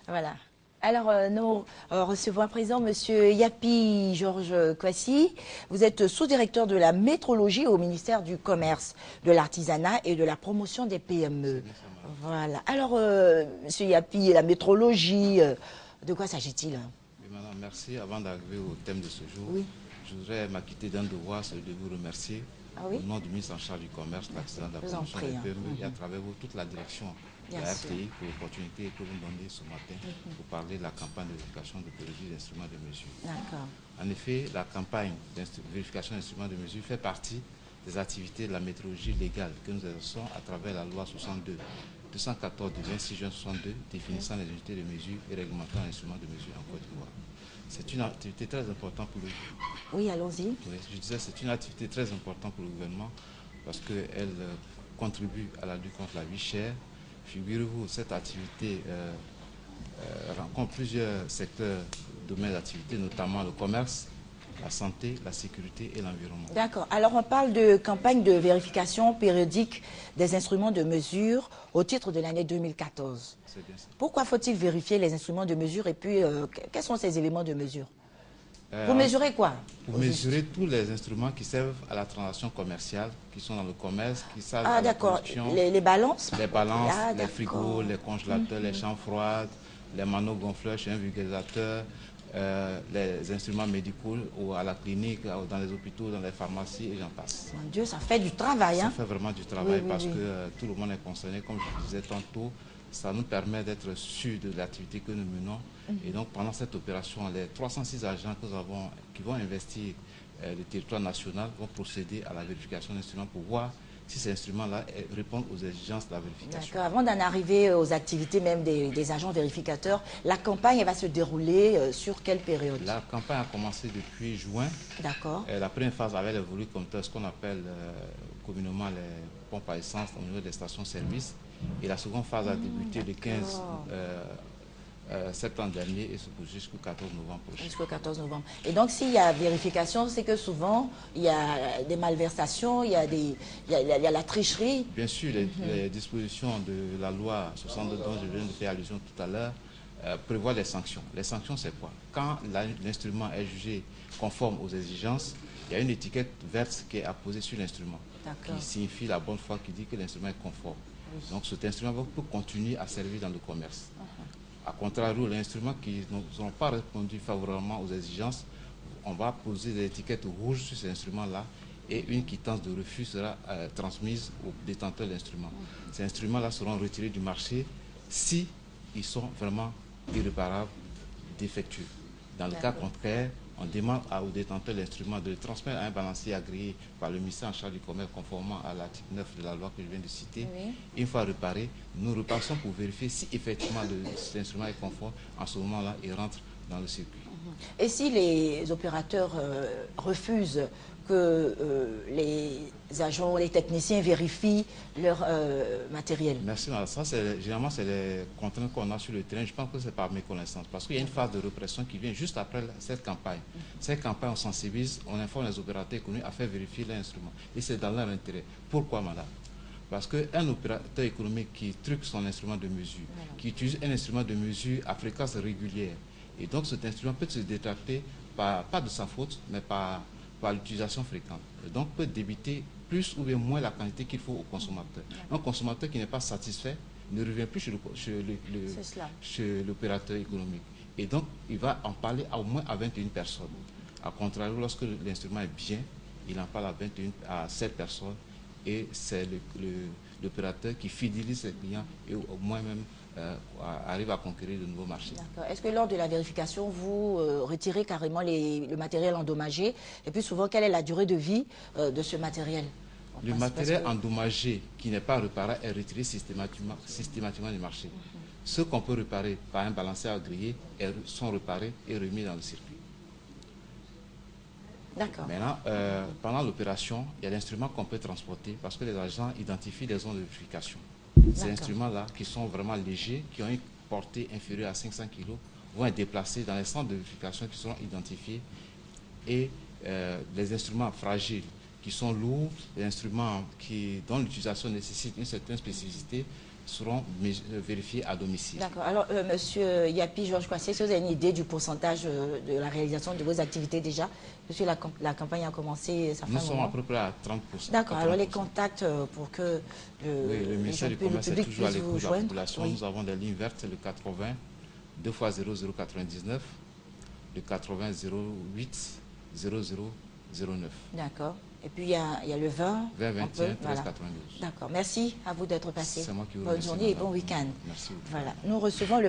Voilà. Alors, nous recevons à présent Monsieur Yapi Georges Kwasi. Vous êtes sous-directeur de la métrologie au ministère du Commerce, de l'Artisanat et de la promotion des PME. C'est bien ça, madame. Voilà. Alors, Monsieur Yapi, la métrologie, de quoi s'agit-il? Oui, madame, merci. Avant d'arriver au thème de ce jour, Oui. je voudrais m'acquitter d'un devoir, celui de vous remercier Ah au oui? nom du ministre en charge du Commerce, l'accident de la Je vous en promotion prie, des hein. PME et à travers vous, toute la direction de Bien la sûr. RTI pour l'opportunité que vous me donnez ce matin pour parler de la campagne de vérification de produits d'instruments de mesure. D'accord. En effet, la campagne de vérification d'instruments de mesure fait partie des activités de la métrologie légale que nous exerçons à travers la loi 214 du 26 juin 62 définissant les unités de mesure et réglementant l'instrument de mesure en Côte d'Ivoire. C'est une activité très importante pour le gouvernement. Oui, allons-y. Oui, je disais c'est une activité très importante pour le gouvernement parce qu'elle contribue à la lutte contre la vie chère. Figurez-vous, cette activité rencontre plusieurs secteurs, domaines d'activité, notamment le commerce, la santé, la sécurité et l'environnement. D'accord. Alors, on parle de campagne de vérification périodique des instruments de mesure au titre de l'année 2014. C'est bien ça. Pourquoi faut-il vérifier les instruments de mesure et puis quels sont ces éléments de mesure? Pour En- mesurer quoi? Pour mesurer tous les instruments qui servent à la transaction commerciale, qui sont dans le commerce, qui servent Ah, à la d'accord. production, Les balances? les balances, Ah, les frigos, d'accord. les congélateurs, les chambres froides, les manogonfleurs chez un vulgarisateur, les instruments médicaux ou à la clinique, dans les hôpitaux, dans les pharmacies et j'en passe. Mon Dieu, ça fait du travail, Ça hein? fait vraiment du travail Oui, oui, parce oui. que tout le monde est concerné, comme je le disais tantôt. Ça nous permet d'être sûrs de l'activité que nous menons. Et donc, pendant cette opération, les 306 agents que nous avons, qui vont investir le territoire national, vont procéder à la vérification d'instruments pour voir si ces instruments-là répondent aux exigences de la vérification. D'accord. Avant d'en arriver aux activités même des agents vérificateurs, la campagne elle va se dérouler sur quelle période? La campagne a commencé depuis juin. D'accord. La première phase avait évolué comme ce qu'on appelle communément les pompes à essence au niveau des stations-service. Et la seconde phase a débuté le 15 septembre dernier et se poursuit jusqu'au 14 novembre prochain. Jusqu'au 14 novembre. Et donc, s'il y a vérification, c'est que souvent, il y a des malversations, il y a, il y a la tricherie. Bien sûr, les dispositions de la loi 62 dont je viens de faire allusion tout à l'heure prévoient les sanctions. Les sanctions, c'est quoi? Quand l'instrument est jugé conforme aux exigences, il y a une étiquette verte qui est apposée sur l'instrument, qui signifie la bonne foi, qui dit que l'instrument est conforme. Donc cet instrument peut continuer à servir dans le commerce. A contrario, les instruments qui n'ont pas répondu favorablement aux exigences, on va poser des étiquettes rouges sur ces instruments-là et une quittance de refus sera transmise au détenteur de l'instrument. Ces instruments-là seront retirés du marché si ils sont vraiment irréparables, défectueux. Dans le cas contraire, on demande au détenteur de l'instrument de le transmettre à un balancier agréé par le ministère en charge du commerce conformément à l'article 9 de la loi que je viens de citer. Oui. Une fois réparé, nous repassons pour vérifier si effectivement cet instrument est conforme. En ce moment-là, il rentre dans le circuit. Et si les opérateurs refusent que les agents, les techniciens vérifient leur matériel? Merci, madame. Ça, généralement, c'est les contraintes qu'on a sur le terrain. Je pense que c'est par méconnaissance. Parce qu'il y a une phase de répression qui vient juste après cette campagne. Cette campagne, on sensibilise, on informe les opérateurs économiques à faire vérifier l'instrument. Et c'est dans leur intérêt. Pourquoi, madame? Parce qu'un opérateur économique qui truque son instrument de mesure, qui utilise un instrument de mesure à fréquence régulière, et donc cet instrument peut se détracter, pas de sa faute, mais par l'utilisation fréquente. Et donc peut débiter plus ou bien moins la quantité qu'il faut au consommateur. Un consommateur qui n'est pas satisfait ne revient plus chez l'opérateur économique. Et donc il va en parler au moins à 21 personnes. A contrario, lorsque l'instrument est bien, il en parle à 7 personnes et c'est l'opérateur qui fidélise ses clients et au moins même arrive à conquérir de nouveaux marchés. Est-ce que lors de la vérification, vous retirez carrément le matériel endommagé? Et puis souvent, quelle est la durée de vie de ce matériel? Le matériel endommagé qui n'est pas réparé est retiré systématiquement du marché. Ceux qu'on peut réparer par un balancier agréé sont réparés et remis dans le circuit. D'accord. Maintenant, pendant l'opération, il y a l'instrument qu'on peut transporter parce que les agents identifient les zones de vérification. Ces instruments-là, qui sont vraiment légers, qui ont une portée inférieure à 500 kg, vont être déplacés dans les centres de vérification qui seront identifiés. Et les instruments fragiles, qui sont lourds, les instruments dont l'utilisation nécessite une certaine spécificité, seront vérifiés à domicile. D'accord. Alors, Monsieur Yapi Georges Kwasi, est-ce que vous avez une idée du pourcentage de la réalisation de vos activités déjà? Parce que la campagne a commencé, ça fait Nous un sommes moment. à peu près à 30%. D'accord. Alors, les contacts pour que oui, le ministère du Commerce est public toujours à puisse vous l'écoute de la joindre. population. Oui. Nous avons des lignes vertes, le 80 2 x 0099, le 80 08 0009. D'accord. Et puis, il y a le 20. 20 21 13 Voilà. 92. D'accord. Merci à vous d'être passé. C'est moi qui vous Bonne remercie, journée et madame. bon week-end. Merci beaucoup. Voilà. Nous recevons le